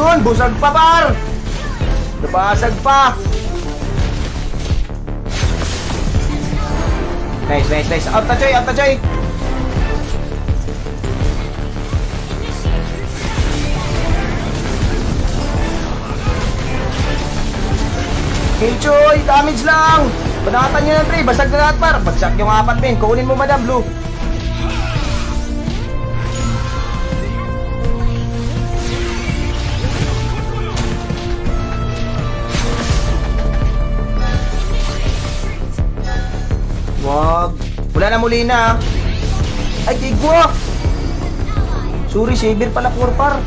Yun, busag pa par. Nabasag pa. Nice, nice, nice. Out na Choy, out na Choy. Kill Choy, damage lang. Banatan nyo ng 3, basag na lahat par. Bagsak yung 4 men, kunin mo madam blue. Wag. Wala na muli na. Ay, tigwa. Sorry, saber pala purpar.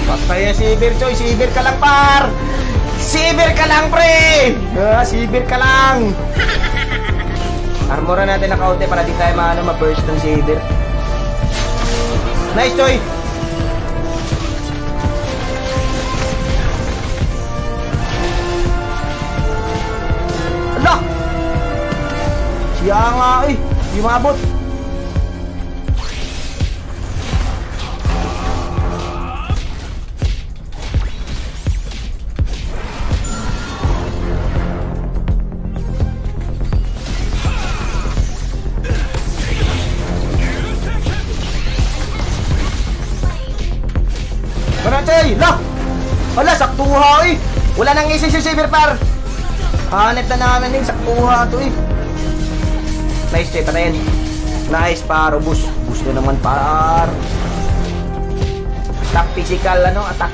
Patay na saber, Choy. Saber ka lang, par. Saber ka lang, pre. Saber ka lang. Armoran natin na kaunti para di tayo ma-burst ng saber. Nice, Choy! Ala! Siya nga eh! Di maabot! Choy! Lah! Wala, saktuha eh! Wala nang isi si saber par! Hanip na namin eh, saktuha to eh! Nice, Choy, patayin! Nice par, ubus! Ubus na naman par! Attack physical, ano? Attack!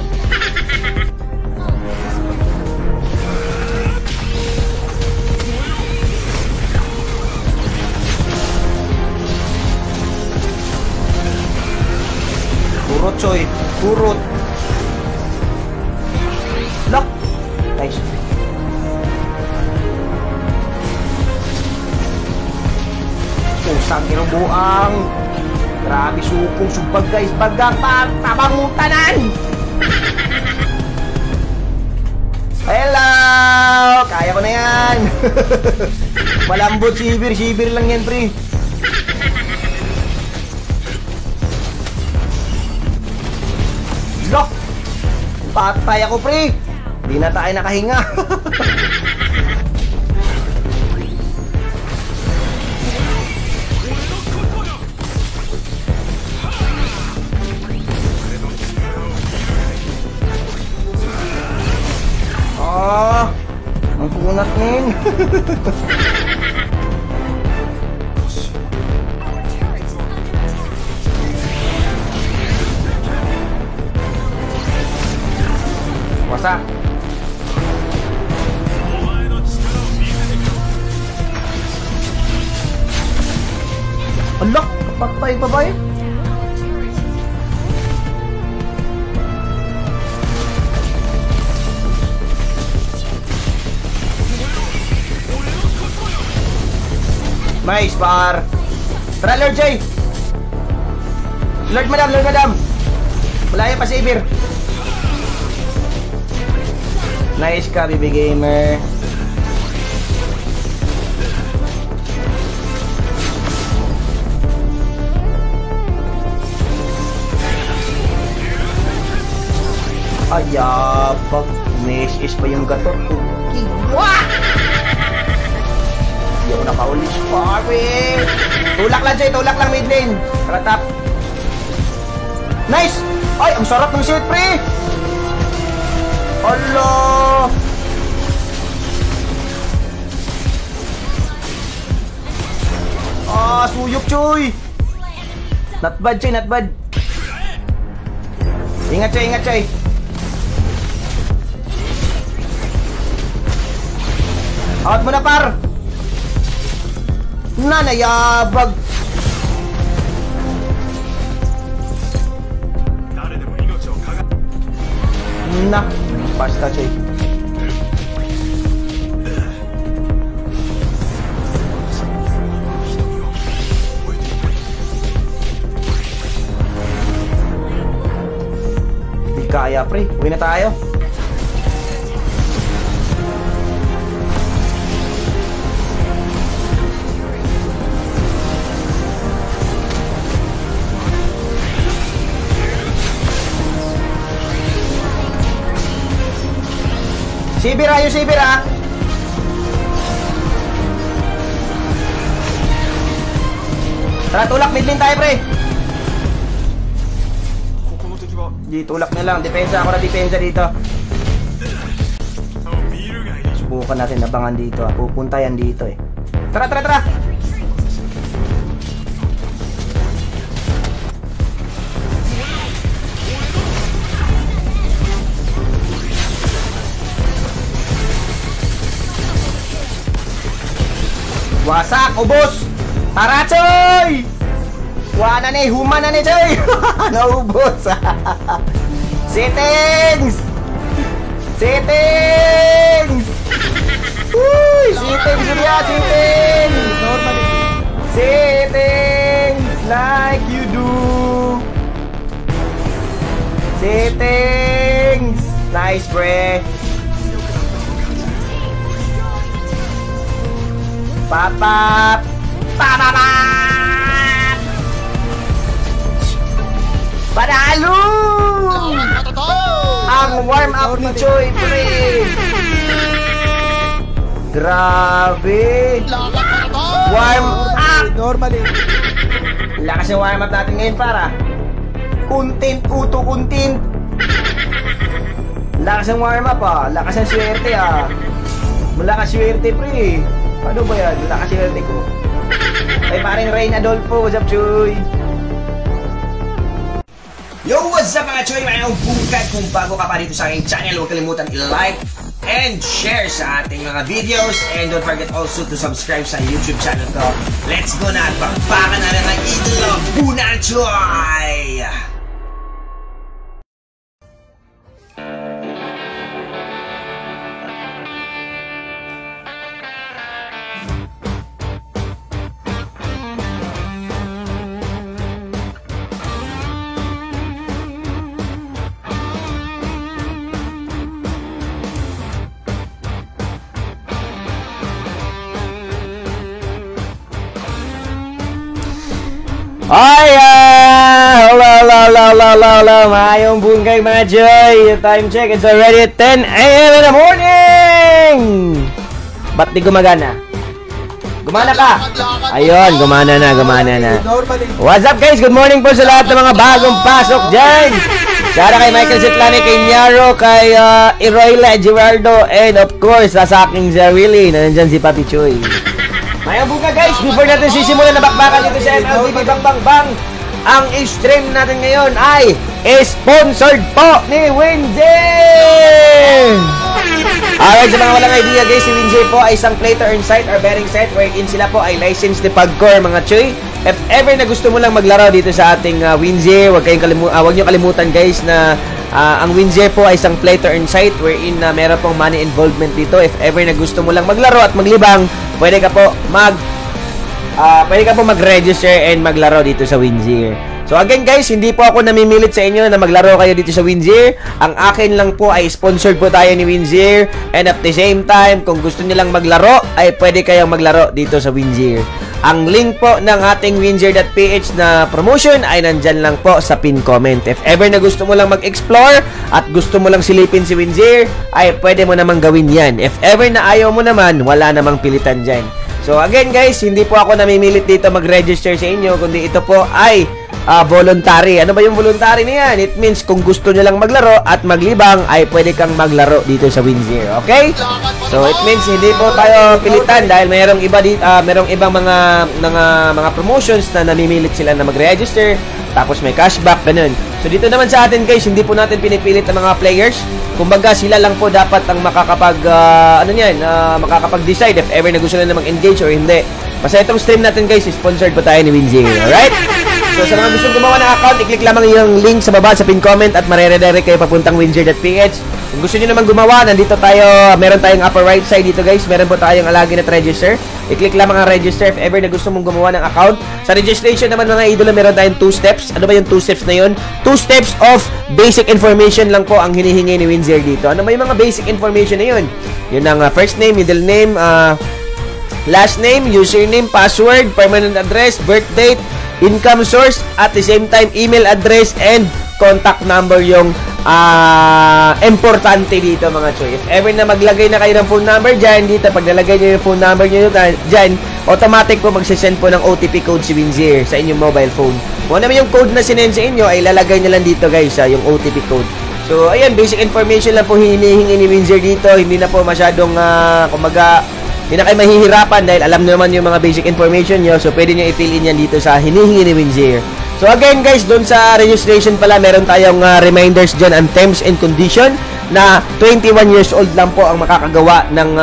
Kurot, Choy! Kurot! Lock! Nice. Pusang kinubuang. Grabe supong sumpag guys. Bagang tabangutanan. Hello! Kaya ko na yan. Malambot sibir lang yan, pre. Lock! Patay ako, pre. Hindi na tayo nakahinga. Ang kunat nin. Wasak. Alak, kapatay pa ba eh? Nice, par. Tara, Lord J. Lord Madam. Malaya pa si Ibir. Nice ka, BB Gamer. Ayabag. Umis pa yung gato. Kigwa! Hindi ako nakaulis pa, eh. Tulak lang, Jay. Tulak lang, mid lane. Tara, top. Nice! Ay, ang sarap ng shit, pre! Allah! Suyok, Choy! Not bad, Choy. Not bad. Ingat, Choy. Out mo na, par! Nanayabag! Na! Basta, Choy. Di kaya, pre. Uwi na tayo. Sibir ha, yung Sibir ha. Tara, tulak, mid lane tayo, pre. Di, tulak na lang. Depensa ako na depensa dito. Subukan natin abangan dito ha. Pupunta yan dito eh. Tara, tara, tara. Wasak, ubos! Tara, Choy! Wala na human na ni Choy! Naubos! Settings! Settings! Uy! Settings Surya! Settings! Normally. Settings! Like you do! Settings! Nice, bre! Papap! Papap! Panalo! Ang warm up ni Choy, pre! Grabe! Warm up! Normally. Lakas yung warm up natin ngayon, para. Content, uto, content. Lakas yung warm up, ah. Lakas yung swerte, ah. Malakas swerte, pre. Ano ba yan? Lakas swerte ko. Ay, paring Rain Adolfo. What's up, Choy? Yo, what's up mga Choy? Mayroong bungkat. Kung bago ka pa dito sa aking channel, huwag kalimutan i-like and share sa ating mga videos. And don't forget also to subscribe sa YouTube channel ko. Let's go na at bakbakan na lang ang itlog. Bunan, Choy! Ay, hello, mayong bungkay mga Joy. Time check, it's already 10 AM in the morning. Ba't di gumagana? Gumana ka? Ayun, gumana na. What's up guys? Good morning po sa lahat ng mga bagong pasok dyan. Shout out kay Michael Zitlani, kay Nyaro, kay Iroyla, Gerardo, and of course, sa aking Zarili, na nandyan si Papi Choy. Mayang buka guys, before natin sisimulan na bakbakan dito sa MLTV Bang Bang Bang, ang stream natin ngayon ay sponsored po ni Winzy! Alright, sa mga walang idea guys, si Winzy po ay isang play to earn site or betting site wherein sila po ay licensed ni Pagcor mga Choy. If ever na gusto mo lang maglaro dito sa ating Winzy, huwag nyo kalimutan guys na ang Winzy po ay isang play to earn site wherein meron pong money involvement dito. If ever na gusto mo lang maglaro at maglibang, pwede ka po mag-register and maglaro dito sa Winzy. So again guys, hindi po ako namimilit sa inyo na maglaro kayo dito sa Winzy. Ang akin lang po ay sponsored po tayo ni Winzy. And at the same time, kung gusto niyo lang maglaro, ay pwede kayong maglaro dito sa Winzy. Ang link po ng ating winzy.ph na promotion ay nandyan lang po sa pin comment. If ever na gusto mo lang mag-explore at gusto mo lang silipin si Winzy, ay pwede mo namang gawin yan. If ever na ayaw mo naman, wala namang pilitan dyan. So again guys, hindi po ako namimilit dito mag-register sa inyo, kundi ito po ay voluntary. Ano ba yung voluntary na yan? It means kung gusto nyo lang maglaro at maglibang, ay pwede kang maglaro dito sa Winzy. Okay? So it means hindi po tayo pilitan dahil mayroong iba dito, mayroong ibang mga promotions na namimilit sila na mag-register, tapos may cashback, ganun. So dito naman sa atin guys, hindi po natin pinipilit ang mga players. Kumbaga sila lang po dapat ang makakapag-decide if ever na gusto nila mag-engage or hindi. Basta itong stream natin guys, sponsored po tayo ni Winzy. Alright? So sa mga gustong gumawa ng account, i-click lamang yung link sa baba sa pin comment at mareredirect kayo papuntang winzy.ph. Kung gusto niyo naman gumawa, nandito tayo, meron tayong upper right side dito guys, meron po tayong login at register. I-click lamang ang register if ever na gusto mong gumawa ng account. Sa registration naman mga idolo, meron tayong 2 steps. Ano ba yung 2 steps na yun? 2 steps of basic information lang po ang hinihingi ni Winzy dito. Ano ba yung mga basic information na yun? Yun ang first name, middle name, last name, username, password, permanent address, birth date, income source, at the same time email address and contact number yung importante dito mga choy. If ever na maglagay na kayo ng phone number dyan, dito, pag nalagay nyo yung phone number nyo dyan, automatic po magsisend po ng OTP code si Winzir sa inyong mobile phone. Kung ano yung code na sinend sa inyo, ay lalagay nyo lang dito guys, yung OTP code. So, ayan, basic information lang po hinihingi ni Winzir dito. Hindi na po masyadong, kumaga, hindi na kayo mahihirapan dahil alam naman yung mga basic information nyo. So, pwede nyo i-fill in yan dito sa hinihingi ni Winzir. So again guys, doon sa registration pala, meron tayong reminders dyan and terms and condition na 21 years old lang po ang makakagawa ng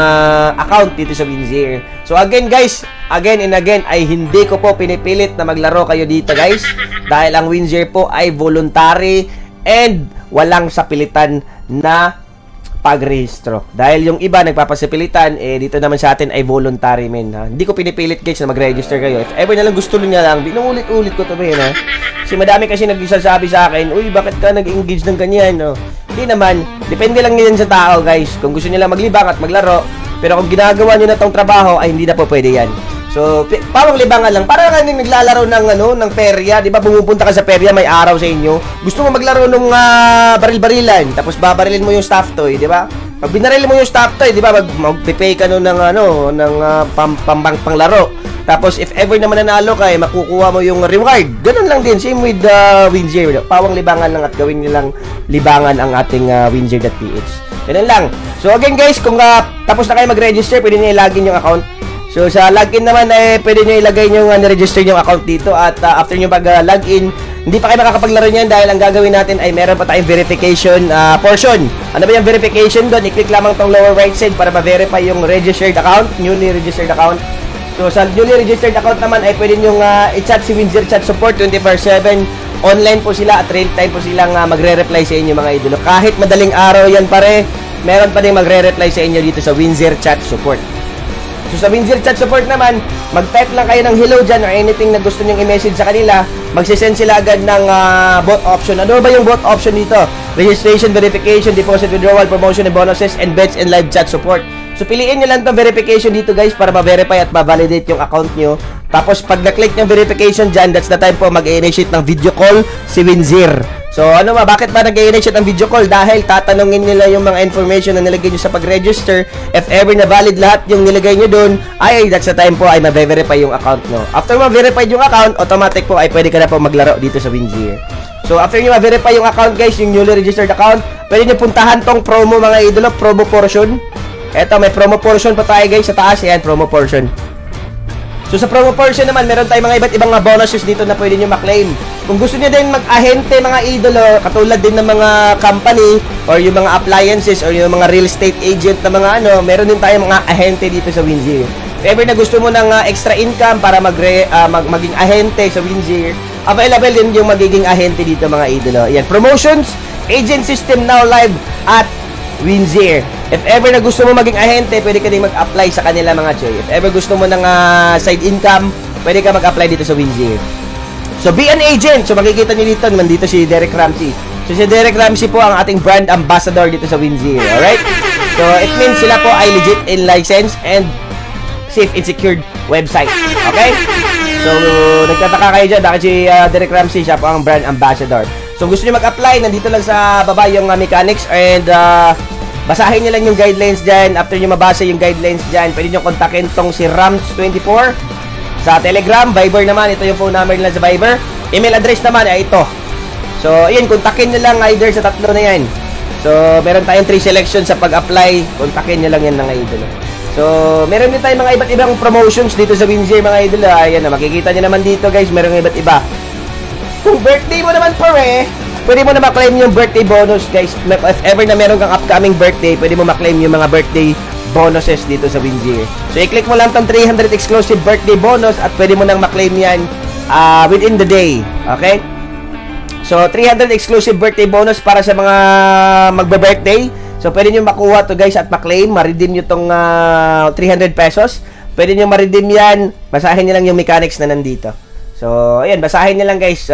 account dito sa Winzir. So again guys, again and again, ay hindi ko po pinipilit na maglaro kayo dito guys. Dahil ang Winzir po ay voluntary and walang sapilitan na pagrehistro. Dahil yung iba nagpapasipilitan, dito naman sa atin ay voluntary men. Ha? Hindi ko pinipilit guys na mag-register kayo. If ever na lang gusto niya lang, binuulit-ulit ko to men, ha. Kasi madami kasi nagsasabi sa akin, uy, bakit ka nag-engage ng ganyan, no? Hindi naman. Depende lang yan sa tao guys. Kung gusto niyo lang maglibang at maglaro, pero kung ginagawa niyo na tong trabaho, ay hindi na po pwede yan. So, pawang libangan lang. Parang kayo naglalaro ng ng perya, 'di ba? Pumupunta ka sa perya, may araw sa inyo. Gusto mo maglaro nung baril-barilan, tapos babarilin mo yung staff toy, 'di ba? Pag binaril mo yung staff toy, 'di ba? Magpe-pay ka no ng panglaro. Tapos if ever naman nanalo ka, makukuha mo yung reward. Ganun lang din, same with Winzir. Pawang libangan lang at gawin nilang libangan ang ating winzir.ph. Ganun lang. So again guys, kung tapos na kayo mag-register, pwede niyo i-login yung account. So sa login naman pwede nyo ilagay yung na-register yung account dito at after nyo pag-login, hindi pa kayo makakapaglaro niyan dahil ang gagawin natin ay meron pa tayong verification portion. Ano ba yung verification doon? I-click lamang tong lower right side para ma-verify yung registered account, newly registered account. So sa newly registered account naman ay pwede nyo i-chat si Winzir Chat Support 24/7. Online po sila at real time po silang magre-reply sa inyo mga idolo. Kahit madaling araw yan pare, meron pa din magre-reply sa inyo dito sa Winzir Chat Support. So sa Winzir Chat Support naman, mag-type lang kayo ng hello dyan or anything na gusto nyong i-message sa kanila. Magsisend sila agad ng bot option. Ano ba yung bot option dito? Registration, verification, deposit, withdrawal, promotion and bonuses, and bets and live chat support. So piliin nyo lang itong verification dito guys para ma-verify at ma-validate yung account nyo. Tapos pag na-click yung verification dyan, that's the time po mag-initiate ng video call si Winzir. So ano bakit ba nag-initiate ng video call? Dahil tatanungin nila yung mga information na nilagay nyo sa pag-register. If ever na valid lahat yung nilagay nyo dun, ay that's the time po ay ma-verify yung account nyo. After ma-verify yung account, automatic po ay pwede ka na po maglaro dito sa Winzir. So after nyo ma-verify yung account guys, yung newly registered account, pwede nyo puntahan tong promo mga idolo, promo portion. Eto, may promo portion pa tayo guys sa taas. Yan, promo portion. So sa promo portion naman, meron tayong mga iba't ibang bonuses dito na pwede nyo maklaim. Kung gusto nyo din mag-ahente mga idolo, katulad din ng mga company or yung mga appliances or yung mga real estate agent na mga meron din tayong mga ahente dito sa Winzir. If ever na gusto mo ng extra income para maging ahente sa Winzir, available din yung magiging ahente dito mga idolo. Ayan, promotions, agent system now live at Winzir. If ever na gusto mo maging ahente, pwede ka din mag-apply sa kanila mga choy. If ever gusto mo ng side income, pwede ka mag-apply dito sa Winzir. So be an agent. So makikita niyo dito, nandito si Derek Ramsey. So si Derek Ramsey po ang ating brand ambassador dito sa Winzir. Alright? So it means sila po ay legit in license and safe and secured website. Okay? So nagtataka kayo dyan, bakit si Derek Ramsey, siya po ang brand ambassador. So gusto niyo mag-apply, nandito lang sa baba yung mechanics and basahin niyo lang yung guidelines dyan. After niyo mabasa yung guidelines dyan, pwede niyo kontakin tong si Rams24 sa Telegram. Viber naman, ito yung phone number nila sa Viber. Email address naman ay ito. So ayun, kontakin niyo lang either sa tatlo na yan. So meron tayong 3 selections sa pag-apply. Kontakin niyo lang yan mga idol. So meron din tayong mga iba't ibang promotions dito sa Winzir mga idol. Ayan na, makikita niyo naman dito guys, meron iba't iba. Kung birthday mo naman pare, pwede mo na maklaim yung birthday bonus guys. If ever na meron kang upcoming birthday, pwede mo maklaim yung mga birthday bonuses dito sa Winzir. So i-click mo lang tong 300 exclusive birthday bonus at pwede mo nang maklaim yan within the day. Okay? So 300 exclusive birthday bonus para sa mga magbe-birthday. So pwede nyo makuha to guys at maklaim. Ma-redeem nyo tong 300 pesos. Pwede nyo ma-redeem yan. Basahin nyo lang yung mechanics na nandito. So, ayan, basahin nyo lang guys.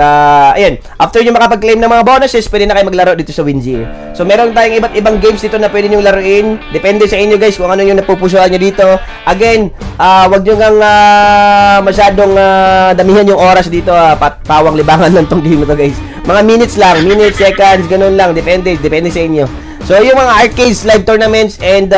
Ayan, after nyo makapag-claim ng mga bonuses, pwede na kayo maglaro dito sa Winzir. So, meron tayong iba't ibang games dito na pwede nyo laruin. Depende sa inyo guys kung ano yung napupusuan nyo dito. Again, wag nyo ngang masyadong damihan yung oras dito. Pawang libangan lang tong game na to guys. Mga minutes lang, minutes, seconds, ganun lang, depende sa inyo. So, yung mga arcades, live tournaments, and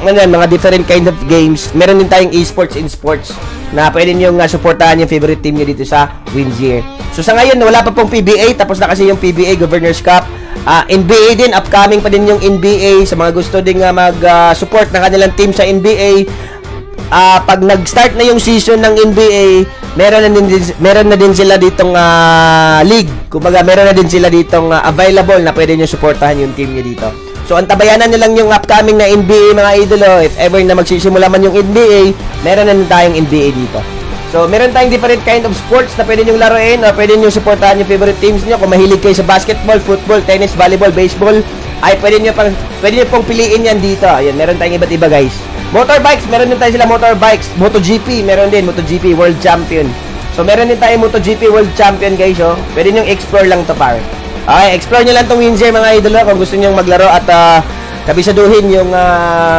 mga different kind of games, meron din tayong esports in sports na pwede nyo supportahan yung favorite team nyo dito sa WinZear. So, sa ngayon, wala pa pong PBA, tapos na kasi yung PBA Governors Cup. NBA din, upcoming pa din yung NBA, sa mga gusto din mag-support ng kanilang team sa NBA. Pag nag-start na yung season ng NBA, meron na din sila ditong league. Kumbaga, meron na din sila ditong available na pwede nyo supportahan yung team nyo dito. So, antabayanan nyo lang yung upcoming na NBA, mga idolo. If ever na magsisimula man yung NBA, meron na din tayong NBA dito. So, meron tayong different kind of sports na pwede nyong laruin o pwede nyong supportahan yung favorite teams nyo. Kung mahilig kayo sa basketball, football, tennis, volleyball, baseball, ay pwede nyo pong piliin yan dito. Ayan, meron tayong iba't iba, guys. Motorbikes, meron din tayo sila motorbikes. MotoGP, meron din MotoGP World Champion. So, meron din tayo MotoGP World Champion, guys, oh. Pwede nyo explore lang to, pare. Okay, explore nyo lang tong WinZear, mga idolo, kung gusto nyo maglaro at kabisaduhin yung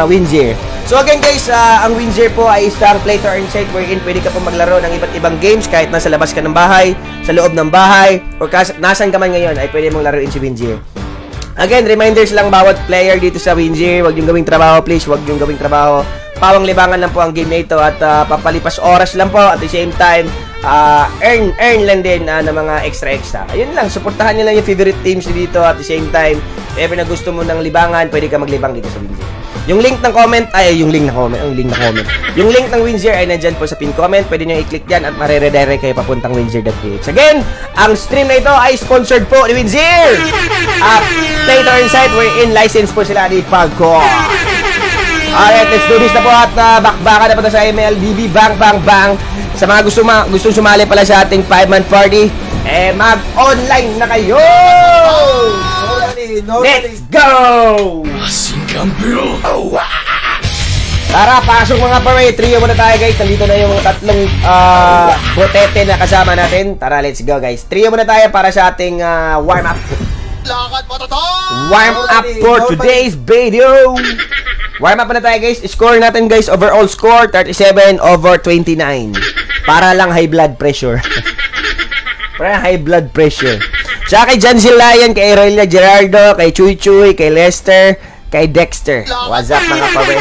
WinZear. So again, guys, ang WinZear po ay isang play to earn site wherein pwede ka po maglaro ng iba't ibang games kahit nasa labas ka ng bahay, sa loob ng bahay, or nasan ka man ngayon ay pwede mong laruin si WinZear. Again, reminders lang bawat player dito sa WinZear, huwag yung gawing trabaho, please, huwag yung gawing trabaho. Pawang libangan lang po ang game na ito at papalipas oras lang po at the same time, earn lang din ng mga extra. Ayun lang, suportahan nyo lang yung favorite teams dito at the same time, if ever na gusto mo ng libangan, pwede ka maglibang dito sa WinZear. Yung link ng comment, yung link ng WinZear ay nandyan po sa pin comment. Pwede nyo i-click dyan at mariredirect kayo papuntang WinZear.ph. Again, ang stream na ito ay sponsored po ni WinZear. Play to earn site wherein license po sila ni Pagco. Alright, let's do this na po at bakbakan na po sa MLBB. Bang, bang, bang. Sa mga gustong sumali pala sa ating 5-man party, mag-online na kayo! Let's go! Tara, pasok mga pare. Trio muna tayo, guys. Nandito na yung tatlong botete na kasama natin. Tara, let's go, guys. Trio muna tayo para sa ating warm up. Warm up for today's video. Warm up na tayo, guys. Score natin, guys. Overall score 37/29. Para lang high blood pressure. Para high blood pressure. Tsaka kay John Zilayan, kay Aurelia Gerardo, kay Chuy Chuy, kay Lester, kay Dexter. What's up, mga pawe?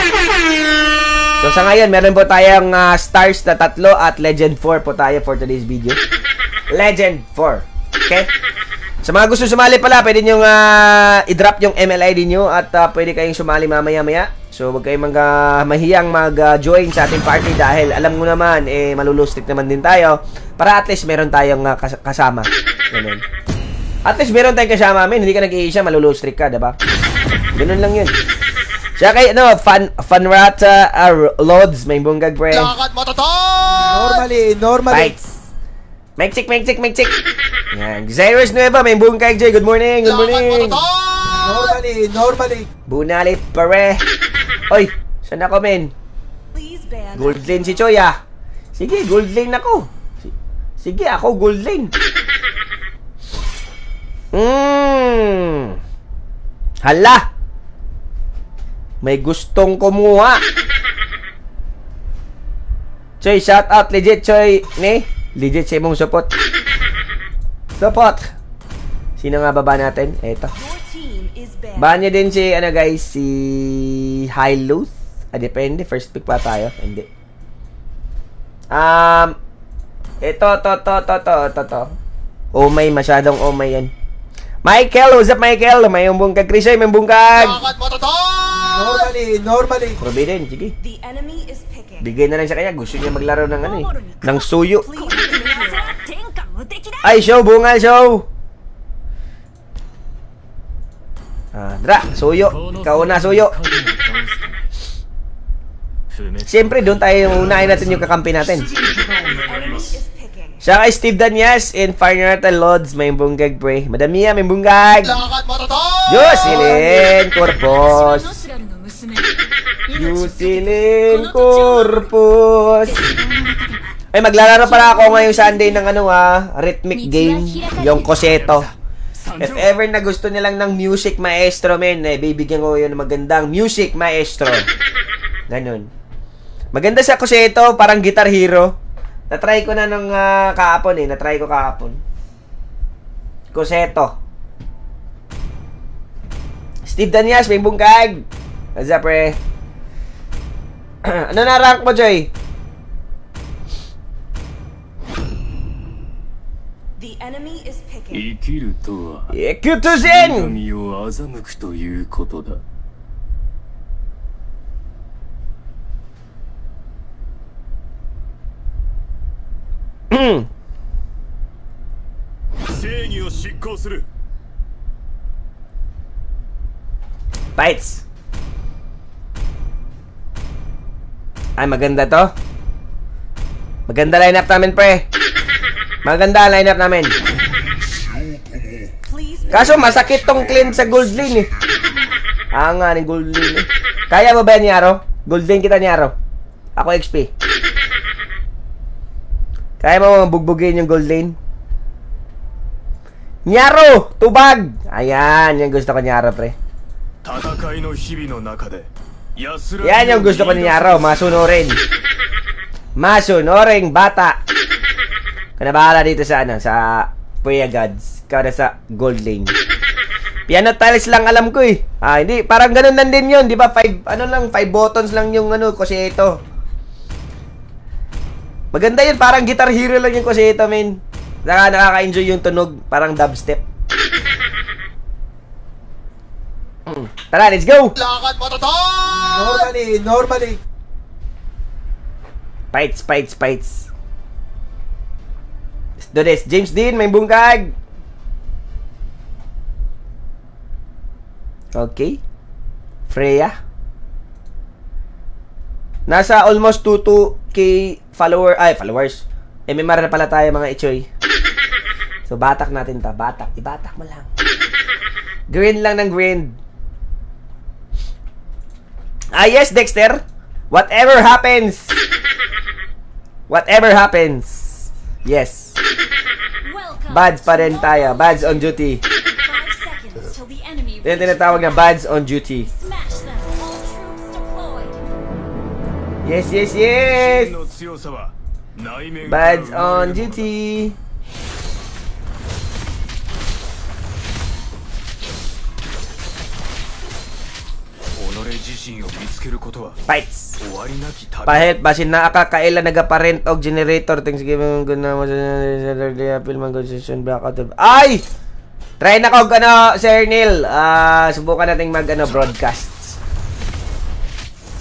So, sa ngayon, meron po tayong stars na 3 at legend 4 po tayo for today's video. Legend 4. Okay? Sa mga gusto sumali pala, pwede nyo i-drop yung MLID nyo at pwede kayong sumali mamaya-maya. So, huwag kayong mahiyang mag-join sa ating party dahil alam mo naman, malulustik naman din tayo para at least meron tayong kasama. Ganun. At least meron tayong kasama, men. Hindi ka nag-iisa, malulustrick ka, diba? Ganun lang yun. Siya kay, Fanrata Lods, may bunggag, pre. Normally. Bites. Mike chick. Yan. Cyrus Nueva, may bunggag, Jay. Good morning. Normally. Bunalit, pare. Oy, saan ako, men? Gold lane si Choy, ah. Sige, gold lane ako. Sige, ako gold lane. Hala! May gustong kumuha. Choy, shout out. Legit, Choy. Legit sa imong support. Sino nga baba natin? Eto. Baan niya din si, guys, si Hylos. Depende. First pick pa tayo. Hindi. Ito. Masyadong yan. Michael, what's up, Michael? May bumbungkag, Krisoy, may bumbungkag. Normally. Forbidden, sige. Bigay na lang sa kanya. Gusto niya maglaro ng ng suyo. Ay, show, bungal, show. Dra, suyo. Ikaw na, suyo. Siyempre, doon tayo unahin natin yung kakampi natin. Siya kay Steve Danyas in Farnata Lods, may bunggag, pre. Madamiya, may bunggag. Jocelyn Corpus. Ay, maglalaro pala ako ngayong Sunday ng rhythmic game, yung Coseto. If ever na gusto nilang ng music maestro, men, bibigyan ko yun ng magandang music maestro. Ganun. Maganda sa Coseto, parang Guitar Hero. Na-try ko na nung kahapon. Na-try ko kahapon. Coseto. Steve Danias, may bungkag. What's up, pre? Ano na rank mo, Joy? The enemy is picking. 生きるとは Ikutusin! 神を欺くということだ。正義を執行する。 Fights. Ay, maganda to. Maganda lineup namin, pre. Maganda lineup namin. Please. Kaso masakit tong clean sa gold lane eh. Nga ni gold lane eh. Kaya mo ba yan, Nyaro? Gold lane kita, Nyaro. Ako XP. Kaya mo bugbugin yung gold lane? Nyaro! Tubag! Ayan, yung gusto ko, Nyaro, pre. Yan yung gusto ko ni Nyaro. Masunurin. Masunuring bata. Kana bahala dito sa ano, sa Puya Gods. Ikaw na sa gold lane. Piano tiles lang alam ko eh. Hindi, parang ganun lang din yun, di ba? 5 buttons lang yung ano, Coseto. Maganda yun, parang Guitar Hero lang yung Coseto, men. Nakaka-enjoy yung tunog, parang dubstep. Tara, let's go! Lakad matatak! Normally. Fights. Let's do this. James Dean, may bungkag. Okay. Freya. Nasa almost 2k followers. MMR na pala tayo, mga ichoy. So, batak natin ta. Ibatak mo lang. Grind lang ng grind. Yes, Dexter. Whatever happens. Yes. Bads pa rin tayo. Bads on duty. 5 seconds till the enemy. Yan tinatawag na bads on duty. Smash them. All troops deployed. Yes. Bads on duty. Fights. Pahit basin na akakaila nagaparent og generator things given guna mo sa film ang session blackout. Ay! Try na ko ano, Sir Neil. Subukan nating mag broadcast.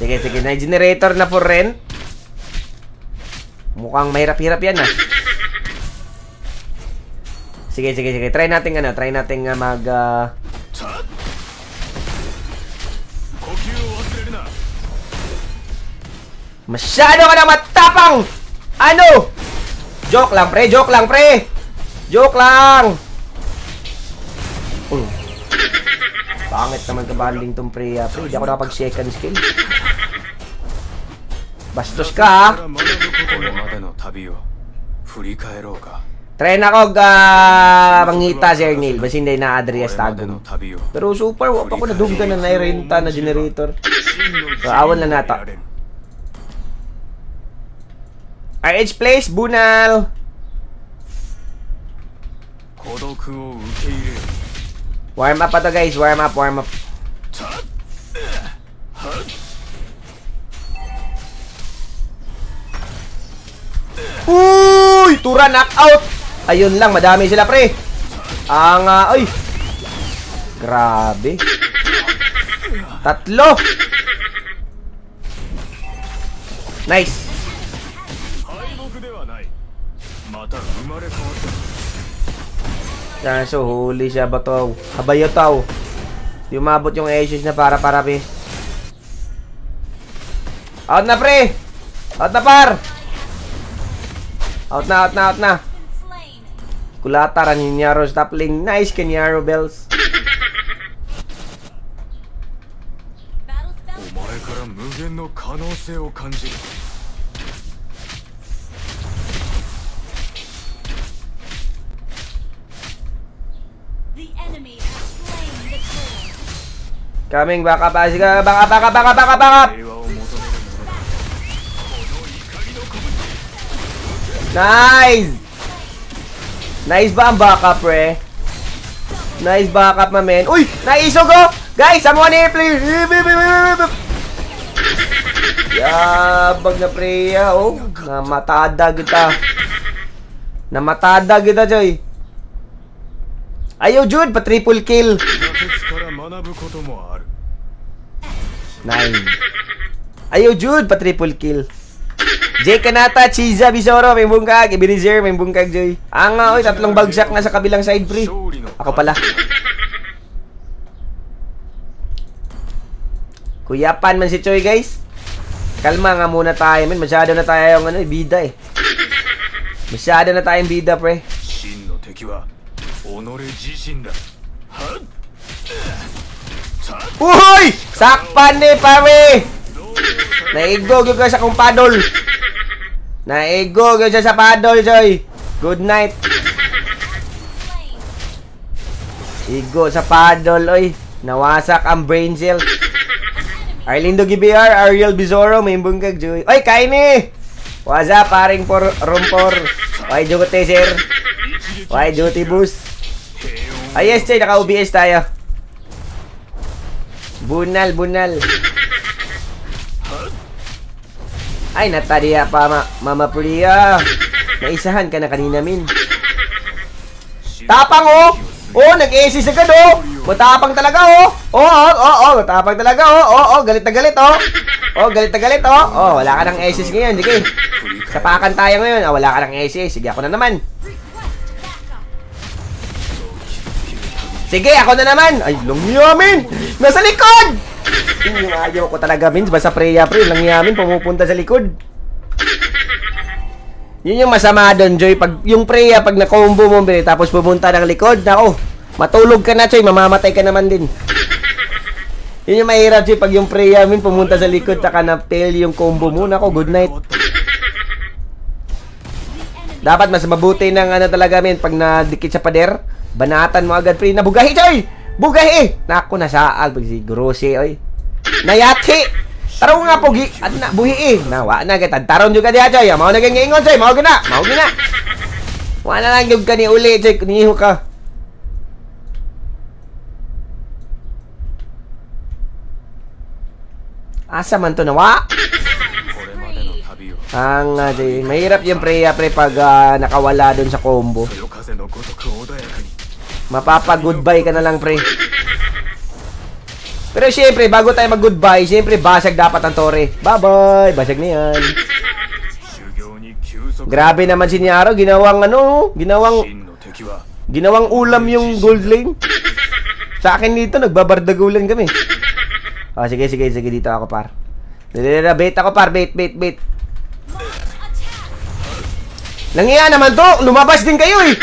Sige, na generator na for rent. Mukhang mahirap-hirap yan ah. Sige. Try nating mag Masyado ka na matapang! Ano? Joke lang, pre. Pangit naman ka-banding tong pre. Hindi ako nakapag-second skill. Bastos ka, ha? Try na ko mangita, Sir Neil. Basta hindi na Adrias Tagum. Pero super, wap ako naduggan na nairenta na generator. So, awan lang nata. RH Place, Bunal. Warm up pa to, guys. Warm up. Uy! Tura knockout! Ayun lang, madami sila, pre. Ay! Grabe. 3. Nice. So, huli siya ba to? Habayo tao. Umabot yung issues na para be. Out na, pre! Out na, par! Out na. Kulata ran Nyaro Stapling. Nice Kenyaro Bells. Coming, baka pa. Sige, baka. Nice! Nice ba ang baka, pre? Nice backup, my man. Uy! Naisog ko! Guys, someone here, please! Yabag na Freya, oh. Namatada kita. Namatada kita, Joy. Ayaw, Jude. Pa-triple kill. から学ぶこともある 9. Ayaw, Jude. Pa-triple kill. Jake Kanata, Chiza, Bisoro, may bungkag. Ibirizer, may bungkag, Joy. Oy, tatlong bagsak na sa kabilang side, pre. Ako pala. Kuyapan man si Choi, guys. Kalma nga muna tayo, man. Masyado na tayo yung bida eh. Masyado na tayong bida, pre. 真の敵は己自身だ Uy! Sakpan ni, pare! Naigog yung sa kong paddle. Naigog yung sa paddle, Joy. Good night. Igo sa paddle, oy. Nawasak ang brain cell. Arlindo GBR, Ariel Bizoro, may bungkag, Joy. Oy, kain eh! What's up, paring por rumpor? Why duty, sir? Why duty boost? Ay, yes, Joy, naka-OBS tayo. Bunal, bunal. Ay, natadiya pa, Mama Priya. Naisahan ka na kanina, min. Tapang, oh! Oh, nag-assist agad, oh! Matapang talaga, oh! Oh, matapang talaga, oh! Galit na galit, oh! Oh, galit na galit, oh! Oh, wala ka ng assist ngayon, sige. Sapakan tayo ngayon, wala ka ng assist. Sige, ako na naman. Sige, ako na naman! Ay, langyamin! Nasa likod! Yung ayaw ko talaga, Vince. Basta Freya, pre. Langyamin, pumupunta sa likod. Yun yung masama doon, Joy. Pag, yung Freya, pag na-combo mo, tapos pumunta ng likod, nako, matulog ka na, Joy. Mamamatay ka naman din. Yun yung mahirap, Joy. Pag yung Freya, pumunta sa likod, taka na-fail yung combo mo, nako, good night. Dapat mas mabuti ng talaga, min. Pag nadikit sa pader, banatan mo agad, pre. Nabugahi, Joy! Bugahi! Naku, nasaag. Siguro siya, oy. Nayati! Taro nga, pogi. At na, buhi eh. Nawa na, gatad. Taron juga diya, Joy. Mao na gangingon, Joy. Mao gina. Mao gina. Wala lang yung kani uli, Joy. Kuniho ka. Asa man to nawa? Ang Joy. Mahirap yung Freya, pre, pag nakawala dun sa combo. Mapapa-goodbye ka na lang, pre. Pero syempre, bago tayo mag-goodbye, syempre, basag dapat ang Torre. Bye-bye! Basag na yan. Grabe naman si Nyaro. Ginawang ginawang ulam yung gold lane. Sa akin dito, nagbabardagulan kami. Oh, sige. Dito ako, par. Bait ako, par. Bait. Nangiya naman to. Lumabas din kayo, eh.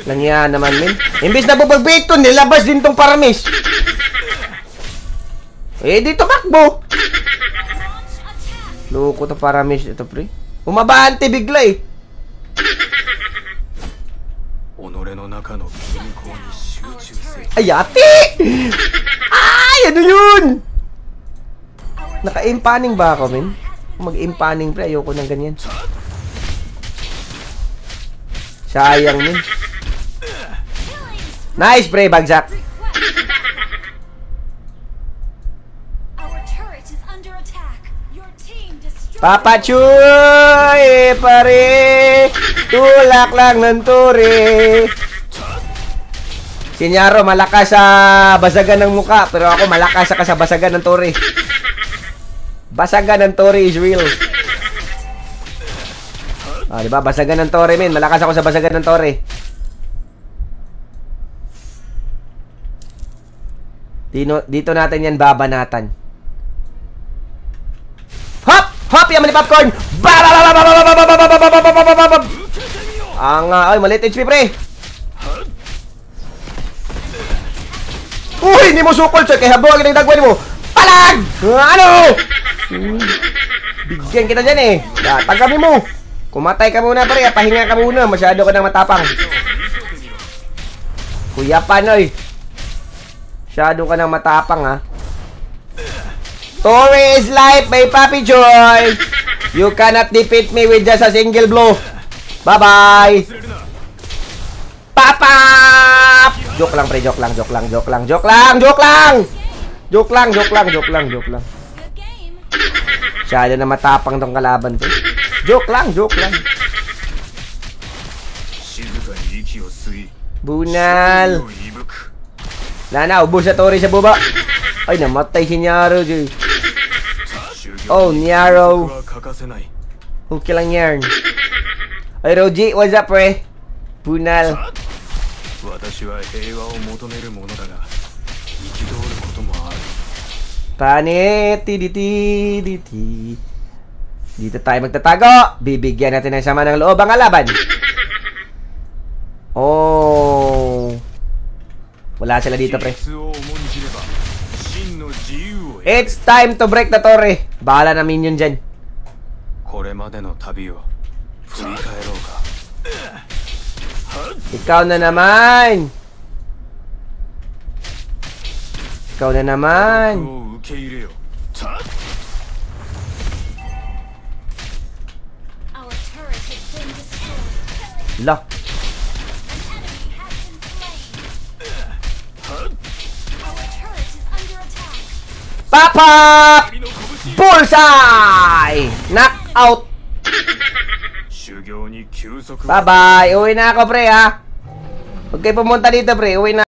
Langya naman, min. Imbis na bubagbito, nilabas din tong Paramis. Eh, dito makbo. Loko to Paramis ito, pre. Umabante bigla, eh. Ay, ate! Ay, ano yun? Naka-impaning ba ako, min? Mag-impaning, pre. Ayoko ng ganyan. Sayang, min. Nice, pre, bagsak. Papa Chuy, pare. Tulak lang ng Torre. Si Nyaro malakas sa basagan ng muka, pero ako malakas sa basagan ng Torre. Basagan ng Torre is real. Ah, di ba? Basagan ng Torre, men. Malakas ako sa basagan ng Torre. Dito natin yan babanatan. Hop! Hop! Yaman ni popcorn! Ay, maliit HP, pre. Uy! Hindi mo sukol, Choy. Kaya habuan kita yung dagwan mo. Palag! Ano? Bigyan kita dyan, eh. Tagami mo. Kumatay ka muna, pre. Pahinga ka muna. Masyado ka nang matapang. Kuya Panoy. Masyado ka nang matapang, ha. Torre is life by Papi Joy. You cannot defeat me with just a single blow. Bye-bye. Joke lang, pre. Joke lang. Joke lang. Joke lang. Joke lang. Joke lang. Joke lang. Joke lang. Joke lang. Joke lang. Good game. Masyado na matapang tong kalaban to. Joke lang. Joke lang. 静かに息を吸い Bunal. をいぶく Wala na. Ubus sa Tori sa baba. Ay, namatay si Nyaro, Joy. 修 Oh, 行に Nyaro. は欠かせない Okay lang yarn. Ay, Roji. What's up, pre? Bunal. 私は平和を求めるものだが憤ることもある Panit. Tiditi. Dito tayo magtatago. Bibigyan natin ng sama ng loob ang kalaban. Oh. Wala sila dito, pre. 自立を重んじれば真の自由を得る It's time to break the Torre. Bahala na minion dyan. これまでの旅を振り返ろうか Ikaw na naman. Ikaw na naman. を受け入れよ Our turret has been destroyed. La. Our turret is under attack. Papa! Bullseye! Knockout. 修行に休息を Bye-bye. Uwi na ako, pre, ha? Huwag kayo pumunta dito, pre. Uwi na.